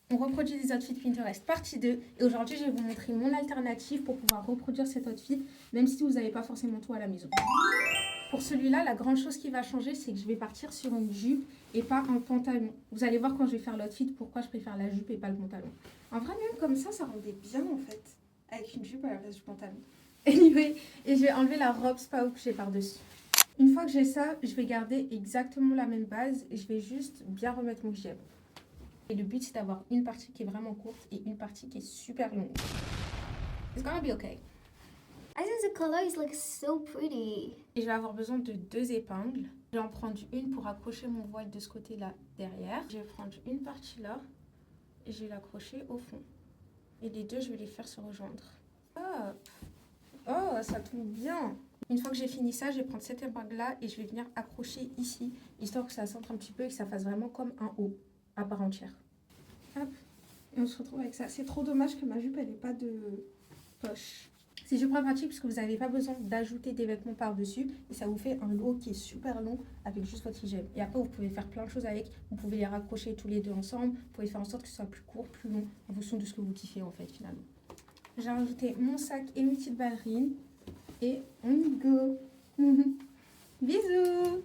On reproduit des outfits Pinterest partie 2. Et aujourd'hui, je vais vous montrer mon alternative pour pouvoir reproduire cet outfit, même si vous n'avez pas forcément tout à la maison. Pour celui-là, la grande chose qui va changer, c'est que je vais partir sur une jupe et pas un pantalon. Vous allez voir quand je vais faire l'outfit pourquoi je préfère la jupe et pas le pantalon. En vrai, même comme ça rendait bien en fait. Avec une jupe à la place du pantalon. Anyway, et je vais enlever la robe Spaou que j'ai par-dessus. Une fois que j'ai ça, je vais garder exactement la même base et je vais juste bien remettre mon gilet. Et le but, c'est d'avoir une partie qui est vraiment courte et une partie qui est super longue. It's gonna be okay. I think the colors look so pretty. Et je vais avoir besoin de 2 épingles. Je vais en prendre une pour accrocher mon voile de ce côté-là derrière. Je vais prendre une partie là et je vais l'accrocher au fond. Et les deux, je vais les faire se rejoindre. Hop. Oh, ça tombe bien. Une fois que j'ai fini ça, je vais prendre cette épingle-là et je vais venir accrocher ici, histoire que ça centre un petit peu et que ça fasse vraiment comme un haut à part entière. Hop. Et on se retrouve avec ça. C'est trop dommage que ma jupe, elle n'ait pas de poche. C'est super pratique parce que vous n'avez pas besoin d'ajouter des vêtements par-dessus et ça vous fait un haut qui est super long avec juste votre hygiène. Et après, vous pouvez faire plein de choses avec. Vous pouvez les raccrocher tous les deux ensemble. Vous pouvez faire en sorte que ce soit plus court, plus long, en fonction de ce que vous kiffez en fait finalement. J'ai rajouté mon sac et mes petites ballerines et on y go. Bisous.